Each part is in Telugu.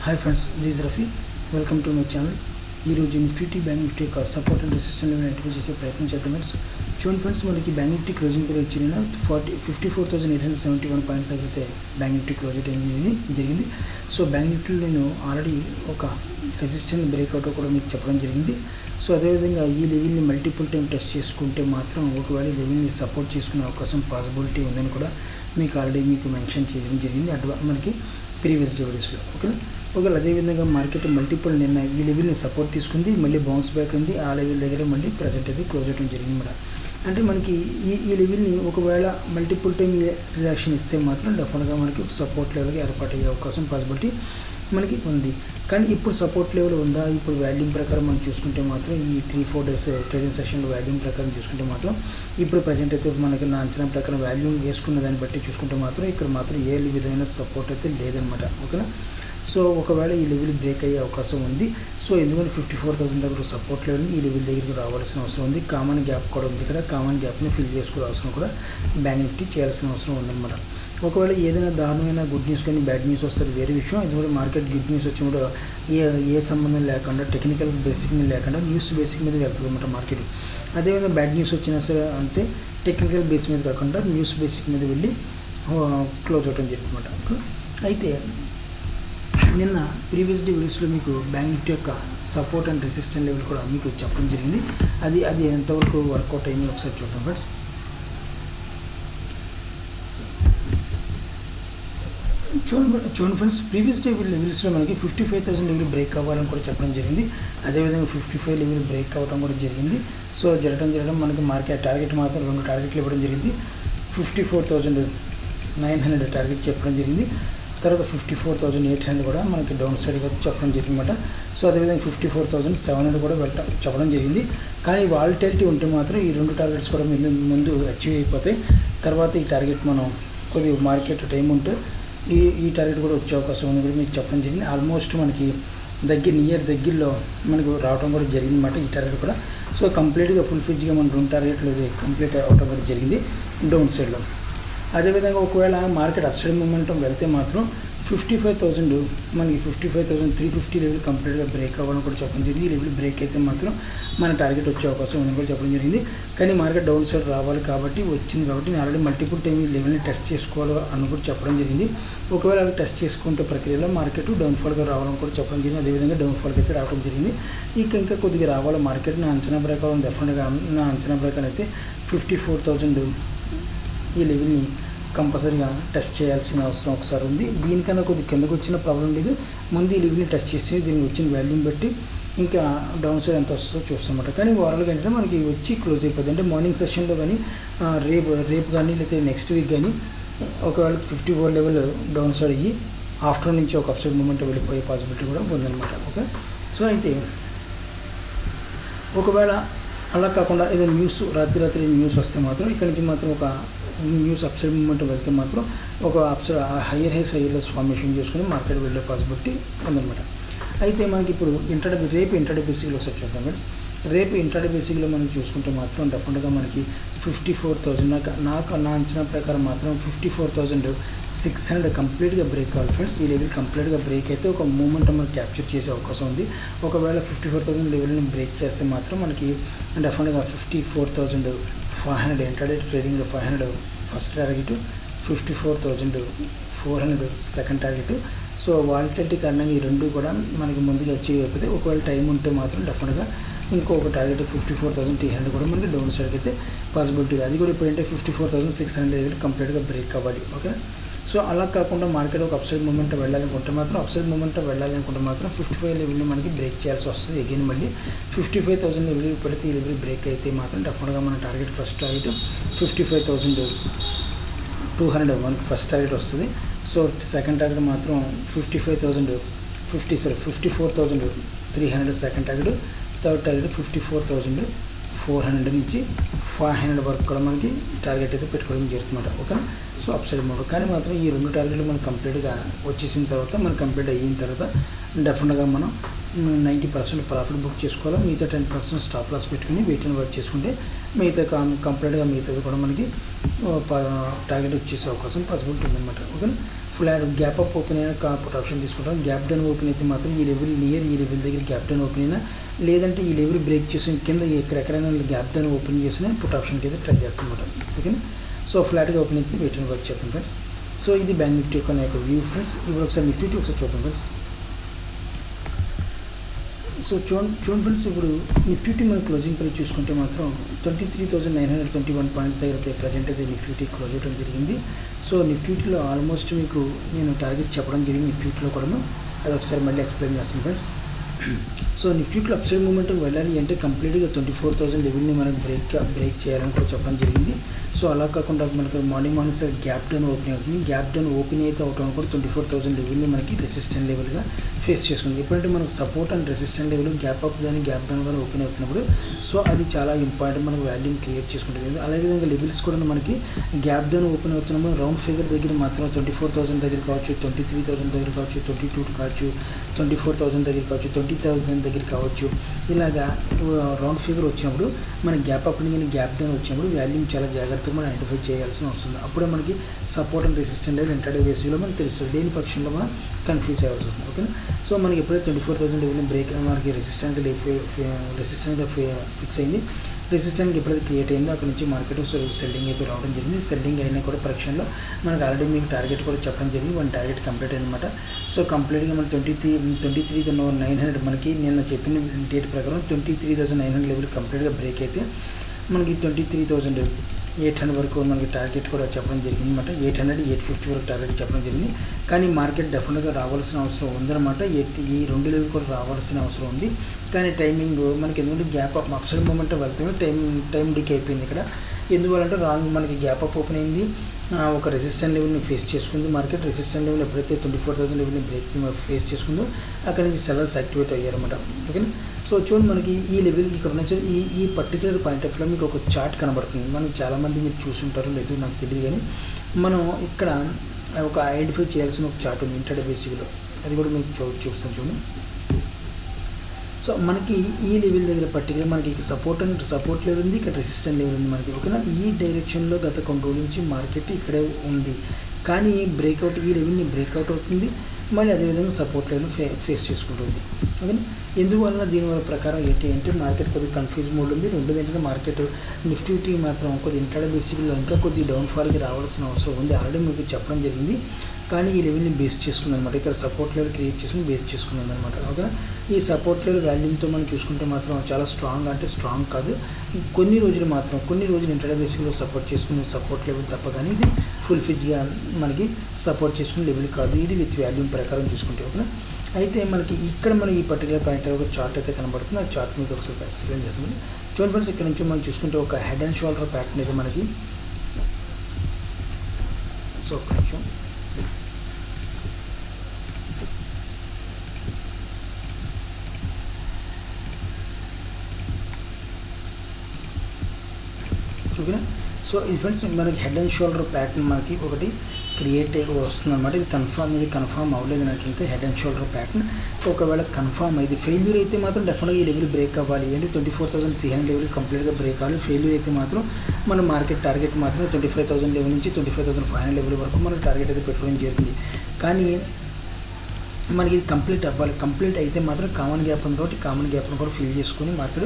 Hi friends, this Rafi. Welcome to my channel. ఈరోజు నిఫ్టీ బ్యాంక్ నిఫ్టీ యొక్క support and resistance level identify చేసే ప్రయత్నం చేద్దాం ఫ్రెండ్స్. చూడండి ఫ్రెండ్స్, మనకి బ్యాంక్ నిఫ్టీ క్లోజింగ్ పీరియడ్ వచ్చిన 54,871 పాయింట్ తగ్గితే బ్యాంక్ నిఫ్టీ క్లోజ్ అనేది జరిగింది. సో బ్యాంక్ నిఫ్టీలో నేను ఆల్రెడీ ఒక రెసిస్టెన్స్ బ్రేక్అవుట్ కూడా మీకు చెప్పడం జరిగింది. సో అదేవిధంగా ఈ లెవెల్ని మల్టిపుల్ టైం టెస్ట్ చేసుకుంటే మాత్రం ఒకవేళ ఈ లెవెల్ని సపోర్ట్ చేసుకునే అవకాశం పాసిబిలిటీ ఉందని కూడా మీకు ఆల్రెడీ మెన్షన్ చేయడం జరిగింది మనకి ప్రీవియస్ డెవరీస్లో. ఒకవేళ అదేవిధంగా మార్కెట్ మల్టిపుల్ నిన్న ఈ లెవెల్ని సపోర్ట్ తీసుకుంది, మళ్ళీ బౌన్స్ బ్యాక్ ఉంది, ఆ లెవెల్ దగ్గర మళ్ళీ ప్రజెంట్ అయితే క్లోజ్ అవడం జరిగింది అన్నమాట. అంటే మనకి ఈ లెవెల్ని ఒకవేళ మల్టిపుల్ టైం రియాక్షన్ ఇస్తే మాత్రం డెఫినెట్గా మనకి సపోర్ట్ లెవెల్కి ఏర్పాటు అయ్యే అవకాశం పాసిబిలిటీ మనకి ఉంది. కానీ ఇప్పుడు సపోర్ట్ లెవెల్ ఉందా? ఇప్పుడు వాల్యూమ్ ప్రకారం మనం చూసుకుంటే మాత్రం ఈ 3-4 డేస్ ట్రేడింగ్ సెషన్లో వాల్యూమ్ ప్రకారం చూసుకుంటే మాత్రం ఇప్పుడు ప్రజెంట్ అయితే మనకి నా అంచనా ప్రకారం వాల్యూమ్ వేసుకున్న దాన్ని బట్టి చూసుకుంటే మాత్రం ఇక్కడ మాత్రం ఏ విధమైన సపోర్ట్ అయితే లేదనమాట. ఓకేనా? సో ఒకవేళ ఈ లెవెల్ బ్రేక్ అయ్యే అవకాశం ఉంది. సో ఎందుకంటే 54,000 దగ్గర సపోర్ట్ లెవెల్ ఈ లెవెల్ దగ్గరికి రావాల్సిన అవసరం ఉంది. కామన్ గ్యాప్ కూడా ఉంది. ఇక్కడ కామన్ గ్యాప్ని ఫిల్ చేసుకోవాల్సిన అవసరం కూడా బ్యాంక్ నిఫ్టీ చేయాల్సిన అవసరం ఉందన్నమాట. ఒకవేళ ఏదైనా దారుణమైన గుడ్ న్యూస్ కానీ బ్యాడ్ న్యూస్ వస్తుంది వేరే విషయం. ఎందుకంటే మార్కెట్ గుడ్ న్యూస్ వచ్చినప్పుడు ఏ సంబంధం లేకుండా టెక్నికల్ బేసిక్ మీద లేకుండా న్యూస్ బేసిక్ మీద వెళ్తుంది అన్నమాట మార్కెట్. అదేవిధంగా బ్యాడ్ న్యూస్ వచ్చినా సరే అంతే, టెక్నికల్ బేస్ మీద కాకుండా న్యూస్ బేసిక్ మీద వెళ్ళి క్లోజ్ అవడం జరిగింది అన్నమాట. అయితే నిన్న ప్రీవియస్ వీడియోస్లో మీకు బ్యాంక్ నిఫ్టీ యొక్క సపోర్ట్ అండ్ రెసిస్టెన్స్ లెవెల్ కూడా మీకు చెప్పడం జరిగింది. అది ఎంతవరకు వర్కౌట్ అయింది ఒకసారి చూద్దాం ఫ్రెండ్స్. చూడండి ఫ్రెండ్స్, ప్రీవియస్ లెవెల్స్లో మనకి 55,000 లెవెల్ బ్రేక్ అవ్వాలని కూడా చెప్పడం జరిగింది. అదేవిధంగా 55 లెవెల్ బ్రేక్ అవ్వడం కూడా జరిగింది. సో జరగడం మనకి మార్కెట్ టార్గెట్ మాత్రం 2 టార్గెట్లు ఇవ్వడం జరిగింది. 54,900 టార్గెట్ చెప్పడం జరిగింది. తర్వాత 54,800 కూడా మనకి డౌన్ సైడ్కి అయితే చెప్పడం జరిగిందన్నమాట. సో అదేవిధంగా 54,700 కూడా చెప్పడం జరిగింది. కానీ వాలటిలిటీ ఉంటే మాత్రం ఈ 2 టార్గెట్స్ కూడా ముందు అచీవ్ అయిపోతాయి. తర్వాత ఈ టార్గెట్ మనం కొద్దిగా మార్కెట్ టైం ఉంటే ఈ టార్గెట్ కూడా వచ్చే అవకాశం ఉంది కూడా మీకు చెప్పడం జరిగింది. ఆల్మోస్ట్ మనకి దగ్గరలో మనకు రావడం కూడా జరిగిందన్నమాట ఈ టార్గెట్ కూడా. సో కంప్లీట్గా ఫుల్ ఫిజ్గా మన 2 టార్గెట్లు ఇది కంప్లీట్ అవడం కూడా జరిగింది డౌన్ సైడ్లో. అదేవిధంగా ఒకవేళ మార్కెట్ అప్సైడ్ మూమెంటం వెళ్తే మాత్రం 55,000 మనకి 55,350 లెవెల్ కంప్లీట్గా బ్రేక్ అవ్వాలని కూడా చెప్పడం జరిగింది. ఈ లెవెల్ బ్రేక్ అయితే మాత్రం మన టార్గెట్ వచ్చే అవకాశం ఉందని కూడా చెప్పడం జరిగింది. కానీ మార్కెట్ డౌన్ సైడ్ రావాలి కాబట్టి వచ్చింది కాబట్టి నేను ఆల్రెడీ మల్టిపుల్ టైం ఈ లెవెల్ని టెస్ట్ చేసుకోవాలి అని కూడా చెప్పడం జరిగింది. ఒకవేళ అలా టెస్ట్ చేసుకుంటే ప్రక్రియలో మార్కెట్ డౌన్ఫాల్గా రావాలని కూడా చెప్పడం జరిగింది. అదేవిధంగా డౌన్ఫాల్కి అయితే రావడం జరిగింది. ఇంకా కొద్దిగా రావాలి మార్కెట్. నా అంచనా ప్రకారం డెఫినెట్గా నా అంచనా ప్రకారం అయితే 54,000 ఈ లెవెల్ని కంపల్సరీగా టెస్ట్ చేయాల్సిన అవసరం ఒకసారి ఉంది. దీనికన్నా కొద్దిగా కిందకు వచ్చిన ప్రాబ్లం లేదు. ముందు ఈ లెవెల్ని టెస్ట్ చేసి దీనికి వచ్చిన వాల్యూని బట్టి ఇంకా డౌన్ సైడ్ ఎంత వస్తుందో చూస్తామన్నమాట. కానీ ఓవరాల్గా ఏంటంటే మనకి వచ్చి క్లోజ్ అయిపోతుంది. అంటే మార్నింగ్ సెషన్లో కానీ రేపు కానీ లేకపోతే నెక్స్ట్ వీక్ కానీ ఒకవేళ 54 లెవెల్ డౌన్ సైడ్ అయ్యి ఆఫ్టర్నూన్ నుంచి ఒక అప్సైడ్ మూమెంట్ వెళ్ళిపోయే పాసిబిలిటీ కూడా ఉందన్నమాట. ఓకే. సో అయితే ఒకవేళ అలా కాకుండా ఏదైనా న్యూస్ రాత్రి న్యూస్ వస్తే మాత్రం ఇక్కడ నుంచి మాత్రం ఒక న్యూస్ అప్సైడ్ మూమెంట్ వెళ్తే మాత్రం ఒక హయ్యర్ లెస్ ఫార్మేషన్ చేసుకుని మార్కెట్ వెళ్ళే పాసిబిలిటీ ఉందన్నమాట. అయితే మనకి ఇప్పుడు రేపు ఇంట్రాడే బేసిక్లో ఒకసారి చూద్దాం ఫ్రెండ్స్. రేపు ఇంట్రాడే బేసిక్లో మనం చూసుకుంటే మాత్రం డెఫినెట్గా మనకి 54,000 నా అంచనా ప్రకారం మాత్రం 54,600 కంప్లీట్గా బ్రేక్ కావాలి ఫ్రెండ్స్. ఈ లెవెల్ కంప్లీట్గా బ్రేక్ అయితే ఒక మూమెంట్ మనకి క్యాప్చర్ చేసే అవకాశం ఉంది. ఒకవేళ 54,000 లెవెల్ని బ్రేక్ చేస్తే మాత్రం మనకి డెఫినెట్గా 54,500 ఇంట్రాడే ట్రేడింగ్లో 500 first target, 54,400 second target. So volatility కారణంగా ఈ 2 కూడా మనకి ముందుగా అచీవ్ అయిపోతే ఒకవేళ టైం ఉంటే మాత్రం డెఫినెట్గా ఇంకొక టార్గెట్ 54,300 కూడా మనకి డౌన్ సైడ్కి అయితే పాసిబిలిటీ. అది కూడా ఇప్పుడంటే 54,600 లెవెల్ కంప్లీట్గా బ్రేక్ అవ్వాలి. ఓకే. సో అలా కాకుండా మార్కెట్ ఒక అప్సైడ్ మూమెంట్ వెళ్ళాలనుకుంటే మాత్రం 55 లెవెల్ని మనకి బ్రేక్ చేయాల్సి వస్తుంది. అగైన్ మళ్ళీ 55,000 లెవెల్ ఇప్పుడైతే ఈ లెవెల్ బ్రేక్ అయితే మాత్రం డెఫినెట్గా మన టార్గెట్ ఫస్ట్ టార్గెట్ 55,200 మనకి ఫస్ట్ టార్గెట్ వస్తుంది. సో సెకండ్ టార్గెట్ మాత్రం 54,300 సెకండ్ టార్గెట్, థర్డ్ టార్గెట్ 54,400 నుంచి 500 వరకు కూడా మనకి టార్గెట్ అయితే పెట్టుకోవడం జరుగుతుందన్నమాట. ఓకే. సో అప్సైడ్ మూవ్ కానీ మాత్రం ఈ 2 టార్గెట్లు మనకు కంప్లీట్గా వచ్చేసిన తర్వాత మనకు కంప్లీట్ అయిన తర్వాత డెఫినెట్గా మనం 90% ప్రాఫిట్ బుక్ చేసుకోవాలి. మిగతా 10% స్టాప్ లాస్ పెట్టుకుని వెయిట్ అండ్ వర్క్ చేసుకుంటే కంప్లీట్గా మిగతాది కూడా మనకి టార్గెట్ వచ్చేసే అవకాశం పాసిబిలిటీ ఉందన్నమాట. Okay. Flat gap up open అయినా పుట్ ఆప్షన్ తీసుకుంటాం. గ్యాప్ డౌన్ ఓపెన్ అయితే మాత్రం ఈ లెవెల్ నియర్ ఈ లెవెల్ దగ్గర గ్యాప్ డౌన్ ఓపెన్ అయినా, లేదంటే ఈ లెవెల్ బ్రేక్ చేసి కింద ఎక్కడెక్కడైనా గ్యాప్ డౌన్ ఓపెన్ చేసినా పుట్ ఆప్షన్కి అయితే ట్రై చేస్తాం అనమాట. ఓకేనా. సో ఫ్లాట్గా ఓపెన్ అయితే వెయిట్ అండ్ వాచ్ చేద్దాం ఫ్రెండ్స్. సో ఇది బ్యాంక్ నిఫ్టీ యొక్క వ్యూ ఫ్రెండ్స్. ఇప్పుడు ఒకసారి నిఫ్టీ ఒకసారి చూద్దాం ఫ్రెండ్స్. సో చూడండి ఫ్రెండ్స్, ఇప్పుడు నిఫ్టీ మన క్లోజింగ్ ప్రైస్ చూసుకుంటే మాత్రం 23,921 పాయింట్స్ దగ్గర అయితే ప్రజెంట్ అయితే నిఫ్టీ క్లోజ్ అవడం జరిగింది. సో నిఫ్టీలో ఆల్మోస్ట్ మీకు నేను టార్గెట్ చెప్పడం జరిగింది నిఫ్టీలో కూడాను, అది ఒకసారి మళ్ళీ ఎక్స్ప్లెయిన్ చేస్తాను ఫ్రెండ్స్. సో నిఫ్టీలో అప్సైడ్ మూమెంట్ వెళ్ళాలి అంటే కంప్లీట్గా 24,000 లెవెల్ని మనకు బ్రేక్ చేయాలని కూడా చెప్పడం జరిగింది. సో అలా కాకుండా మనకు morning sir gap down open అవుతుంది. గ్యాప్ డౌన్ ఓపెన్ అయితే అవడం కూడా 24,000 లెవెల్ని మనకి రెసిస్టెంట్ లెవెల్గా ఫేస్ చేసుకుంది. ఎప్పుడంటే మనకు support and resistant level gap up కానీ గ్యాప్ డౌన్ కానీ ఓపెన్ అవుతున్నప్పుడు సో అది చాలా ఇంపార్టెంట్, మనకు వాల్యూమ్ క్రియేట్ చేసుకుంటుంది. అదేవిధంగా లెవెల్స్ కూడా మనకి గ్యాప్ డౌన్ ఓపెన్ అవుతున్నప్పుడు రౌండ్ ఫిగర్ దగ్గర మాత్రం 24,000 దగ్గర కావచ్చు, 23,000 దగ్గర కావచ్చు, 22 కావచ్చు, 24,000 దగ్గర కావచ్చు, 20,000 దగ్గర కావచ్చు. ఇలాగా రౌండ్ ఫిగర్ వచ్చినప్పుడు మన గ్యాప్ అప్ కానీ గ్యాప్ డౌన్ వచ్చినప్పుడు వాల్యూమ్ చాలా జాగ్రత్తగా మనం ఐడెంటిఫై చేయాల్సిన అవసరం ఉంది. అప్పుడే మనకి support and resistant level intraday బేసిక్లో మనకు తెలుస్తుంది. లేని పక్షంలో మనం కన్ఫ్యూజ్ అవ్వాల్సి వస్తుంది. ఓకేనా. సో మనకి ఎప్పుడైతే 24,000 లెవెల్ని బ్రేక్ మనకి రెసిస్టెంట్గా ఫిక్స్ అయింది, రెసిస్టెంట్కి ఎప్పుడైతే క్రియేట్ అయిందో అక్కడ నుంచి మార్కెట్ సెల్లింగ్ అయితే రావడం జరిగింది. సెల్లింగ్ అయినా కూడా పరీక్షలో మనకు ఆల్రెడీ మీకు టార్గెట్ కూడా చెప్పడం జరిగింది. వన్ టార్గెట్ కంప్లీట్ అయిందన్నమాట. సో కంప్లీట్గా మన 23,900 మనకి నేను చెప్పిన డేట్ ప్రకారం 23,900 లెవెల్ కంప్లీట్గా బ్రేక్ అయితే మనకి 23,800 వరకు మనకి టార్గెట్ కూడా చెప్పడం జరిగింది అనమాట. 800, 850 వరకు టార్గెట్ చెప్పడం జరిగింది. కానీ మార్కెట్ డెఫినెట్గా రావాల్సిన అవసరం ఉందన్నమాట. ఈ రెండు లెవెల్ కూడా రావాల్సిన అవసరం ఉంది. కానీ టైమింగ్ మనకి ఎందుకంటే గ్యాప్ అప్ అప్సైడ్ మూమెంట్ వెళ్తామే టైం డిక్ అయిపోయింది ఇక్కడ. ఎందువల్లంటే మనకి గ్యాప్ అప్ ఓపెన్ అయింది, ఒక రెసిస్టెంట్ లెవెల్ని ఫేస్ చేసుకుంది మార్కెట్. రెసిస్టెంట్ లెవెల్ ఎప్పుడైతే 24,000 లెవెల్ని బ్రేక్ ఫేస్ చేసుకుందో అక్కడ నుంచి సెల్లర్స్ యాక్టివేట్ అయ్యారన్నమాట. ఓకేనా. సో చూడండి, మనకి ఈ లెవెల్ ఇక్కడ ఉన్న ఈ పర్టికులర్ పాయింట్ ఆఫ్ వ్యూలో మీకు ఒక చార్ట్ కనబడుతుంది. మనం చాలామంది మీరు చూసుంటారో లేదో నాకు తెలియదు, కానీ మనం ఇక్కడ ఒక ఐడెంటిఫై చేయాల్సిన ఒక చార్ట్ ఉంది ఇంటర్డే బేసిక్లో, అది కూడా మీకు చూస్తాను చూడండి. సో మనకి ఈ లెవెల్ దగ్గర పర్టికులర్ మనకి సపోర్ట్ లెవెల్ ఉంది, ఇక్కడ రెసిస్టెంట్ లెవెల్ ఉంది మనకి. ఓకేనా. ఈ డైరెక్షన్లో గత కొన్ని రోజుల నుంచి మార్కెట్ ఇక్కడే ఉంది, కానీ బ్రేక్అవుట్ ఈ లెవెల్ని బ్రేక్అవుట్ అవుతుంది, మళ్ళీ అదేవిధంగా సపోర్ట్ లెవెల్ ఫేస్ చేసుకుంటుంది. ఓకేనా. ఎందువల్ల దీనివల్ల ప్రకారం ఏంటి అంటే మార్కెట్ కొద్దిగా కన్ఫ్యూజ్ మోడ్ ఉంది. రెండోది ఏంటంటే మార్కెట్ నిఫ్టీ మాత్రం కొద్ది ఇంటర్డే బేసిక్లో ఇంకా కొద్ది డౌన్ఫాల్కి రావాల్సిన అవసరం ఉంది. ఆల్రెడీ మీకు చెప్పడం జరిగింది, కానీ ఈ లెవెల్ని బేస్ చేసుకుంది అనమాట. ఇక్కడ సపోర్ట్ లెవెల్ క్రియేట్ చేసుకుని బేస్ చేసుకుంది అనమాట. ఓకేనా. ఈ సపోర్ట్ లెవెల్ వాల్యూమ్తో మనం చూసుకుంటే మాత్రం చాలా స్ట్రాంగ్ అంటే స్ట్రాంగ్ కాదు, కొన్ని రోజులు ఇంటర్డే బేసిక్లో సపోర్ట్ చేసుకునే సపోర్ట్ లెవెల్ తప్ప, కానీ ఇది ఫుల్ ఫిజ్గా మనకి సపోర్ట్ చేసుకునే లెవెల్ కాదు, ఇది విత్ వాల్యూమ్ ప్రకారం చూసుకుంటే. ఓకేనా. అయితే మనకి ఇక్కడ మన ఈ పర్టికులర్ పాయింట్ ఒక చార్ట్ అయితే కనబడుతుంది. ఆ చార్ట్ మీకు ఒకసారి ఎక్స్ప్లెయిన్ చేస్తాను. చూడండి ఫ్రెండ్స్, ఇక్కడ నుంచి మనం చూసుకుంటే ఒక హెడ్ అండ్ షోల్డర్ ప్యాటర్న్ అయితే మనకి. సో ఒక నిమిషం. ఓకేనా. సో ఇది ఫ్రెండ్స్ మనకి హెడ్ అండ్ షోల్డర్ ప్యాటర్న్ మనకి ఒకటి క్రియేట్ వస్తుంది అనమాట. ఇది కన్ఫర్మ్ అవ్వలేదు నాకు ఇంకా హెడ్ అండ్ షోల్డర్ ప్యాటర్న్. ఒకవేళ కన్ఫర్మ్ అయితే ఫెయిల్యూర్ అయితే మాత్రం డెఫినెట్గా ఈ లెవెల్ బ్రేక్ అవ్వాలి. అంటే 24,300 లెవెల్ కంప్లీట్గా బ్రేక్ అవ్వాలి. ఫెయిల్యూర్ అయితే మాత్రం మన మార్కెట్ టార్గెట్ మాత్రం 25,000 లెవెల్ నుంచి 25,500 లెవెల్ వరకు మన టార్గెట్ అయితే పెట్టుకోవడం జరిగింది. కానీ మనకి ఇది కంప్లీట్ అవ్వాలి. కంప్లీట్ అయితే మాత్రం కామన్ గ్యాప్ ఉంది కాబట్టి కామన్ గ్యాప్ను కూడా ఫిల్ చేసుకుని మార్కెట్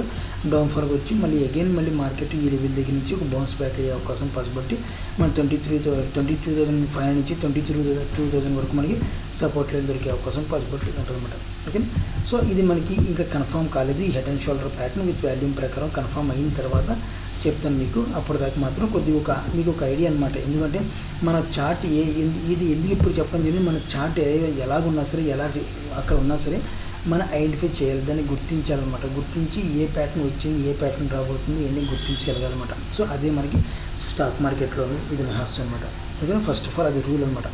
డౌన్ ఫార్కి వచ్చి మళ్ళీ మార్కెట్ ఈ లెవెల్ దగ్గర నుంచి ఒక బౌన్స్ బ్యాక్ అయ్యే అవకాశం పాసిబిలిటీ మన 22,500 నుంచి 22,000 వరకు మనకి సపోర్ట్ లెవెల్ దొరికే అవకాశం పాసిబిలిటీ ఉంటుంది అనమాట. ఓకే. సో ఇది మనకి ఇంకా కన్ఫర్మ్ కాలేదు. ఈ head and shoulder pattern with volume ప్రకారం కన్ఫర్మ్ అయిన తర్వాత చెప్తాను మీకు. అప్పటిదాకా మాత్రం కొద్దిగా మీకు ఒక ఐడియా అనమాట. ఎందుకంటే మన చార్ట్ ఇది ఎందుకు ఇప్పుడు చెప్పడం జరిగింది, మన చార్ట్ ఎలాగున్నా సరే అక్కడ ఉన్నా సరే మనం ఐడెంటిఫై చేయాలి, దాన్ని గుర్తించాలన్నమాట. గుర్తించి ఏ ప్యాటర్న్ వచ్చింది, ఏ ప్యాటర్న్ రాబోతుంది ఇవన్నీ గుర్తించగలగాలన్నమాట. సో అదే మనకి స్టాక్ మార్కెట్లో ఇది రహస్యం అనమాట. ఓకే. ఫస్ట్ ఆఫ్ ఆల్ అది రూల్ అనమాట.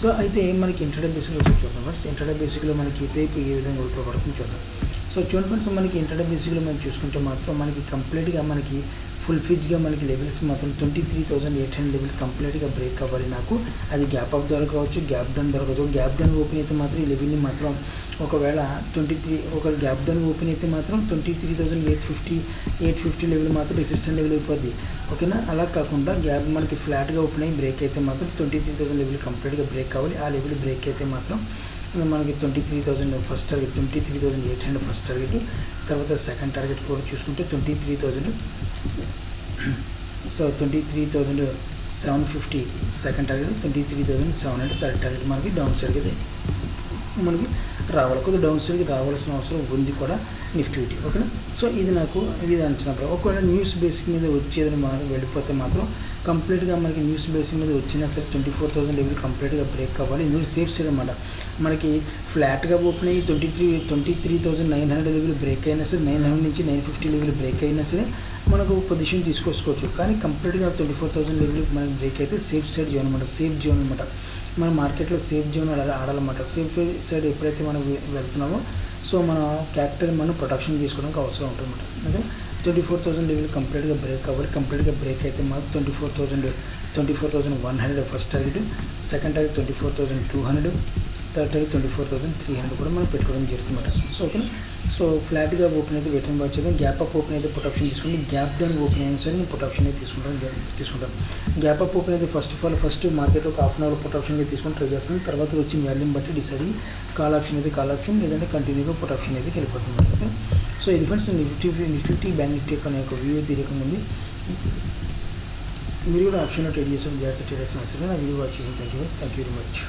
సో అయితే మనకి ఇంటర్డే బేసిక్లో చూద్దాం ఫ్రెండ్స్. ఇంటర్డే బేసిక్లో మనకి రేపు ఏ విధంగా ఉపయోగపడుతుంది చూద్దాం. సో చూడండి ఫ్రెండ్స్, మనకి ఇంటర్డే బేసిక్లో మనం చూసుకుంటే మాత్రం మనకి కంప్లీట్గా మనకి ఫుల్ ఫిజ్గా మనకి లెవెల్స్ మాత్రం 23,800 లెవెల్ కంప్లీట్గా బ్రేక్ అవ్వాలి నాకు. అది గ్యాప్ అప్ దొరకవచ్చు, గ్యాప్ డౌన్ దొరకవచ్చు. గ్యాప్ డౌన్ ఓపెన్ అయితే మాత్రం ఈ లెవెల్ని మాత్రం ఒకవేళ ఒక గ్యాప్ డౌన్ ఓపెన్ అయితే మాత్రం 23,850 లెవెల్ మాత్రం రెసిస్టెంట్ లెవెల్ అయిపోద్ది. ఓకేనా? అలా కాకుండా గ్యాప్ మనకి ఫ్లాట్గా ఓపెన్ అయ్యి బ్రేక్ అయితే మాత్రం 23,000 లెవెల్ కంప్లీట్గా బ్రేక్ కావాలి. ఆ లెవెల్ బ్రేక్ అయితే మాత్రం మనకి 23,000 ఫస్ట్ టార్గెట్, 23,800 ఫస్ట్ టార్గెట్. తర్వాత సెకండ్ టార్గెట్ కూడా చూసుకుంటే 23,000. So 23,750 second target, 23,700 third target మనకి డౌన్ సైడ్కి అయితే మనకి రావాలి. కొద్దిగా డౌన్ సైడ్కి రావాల్సిన అవసరం ఉంది కూడా నిఫ్టీ. ఓకేనా? సో ఇది అంచనా. ఒకవేళ న్యూస్ బేసిక్ మీద వచ్చేదని వెళ్ళిపోతే మాత్రం కంప్లీట్గా మనకి న్యూస్ బేసిక్ మీద వచ్చినా సరే 24,000 లెవెల్ కంప్లీట్గా బ్రేక్ అవ్వాలి. ఎందుకంటే సేఫ్ సైడ్ అనమాట. మనకి ఫ్లాట్గా ఓపెన్ అయ్యి 23,900 లెవెల్ బ్రేక్ అయినా సరే, 900 నుంచి 950 లెవెల్ బ్రేక్ అయినా సరే మనకు పొజిషన్ తీసుకొచ్చుకోవచ్చు. కానీ కంప్లీట్గా 24,000 లెవెల్ మనకి బ్రేక్ అయితే సేఫ్ సైడ్ జోన్ అనమాట. సేఫ్ జోన్ అనమాట. మన మార్కెట్లో సేఫ్ జోన్ ఆడాలన్నమాట. సేఫ్ సైడ్ ఎప్పుడైతే మనం వెళ్తున్నామో సో మన క్యాపిటల్ మనం ప్రొటెక్షన్ చేసుకోవడానికి అవసరం ఉంటుంది అనమాట. ఓకే? 24,000 లెవెల్ కంప్లీట్గా బ్రేక్ అవ్వాలి. కంప్లీట్గా బ్రేక్ అయితే మాత్రం 24,100 first target, second target 24,200, third target 24,300 కూడా మనం పెట్టుకోవడం జరుగుతుందన్నమాట. సో ఓకేనా? సో ఫ్లాట్గా ఓపెన్ అయితే వెయిటింగ్ వాచ్ చేద్దాం. గ్యాప్ అప్ ఓపెన్ అయితే ప్రొటెక్షన్ తీసుకుంటే, గ్యాప్ డౌన్ ఓపెన్ అయినా సరే నేను ప్రొటెక్షన్ అయితే తీసుకుంటాను. గ్యాప్ అప్ ఓపెన్ అయితే ఫస్ట్ మార్కెట్ ఒక హాఫ్ అన్ అవర్ ప్రొటెక్షన్గా తీసుకొని ట్రై చేస్తాను. తర్వాత వచ్చిన వాల్యూని బట్టి డిసైడ్ అయ్యి కాల్ ఆప్షన్ లేదంటే కంటిన్యూగా ప్రొటెక్షన్ అయితే వెళ్ళిపోతుంది. ఓకే? సో ఇది ఫ్రెండ్స్ నిఫ్టీ బ్యాంక్ నిఫ్టీ యొక్క యొక్క వ్యూ అయితే ఈ రకంగా ఉంది. మీరు కూడా ఆప్షన్లో ట్రేడ్ చేసిన జాగ్రత్త ట్రేడర్స్ నా వీడియో వాచ్ చేసిన థ్యాంక్ యూ వెరీ మచ్.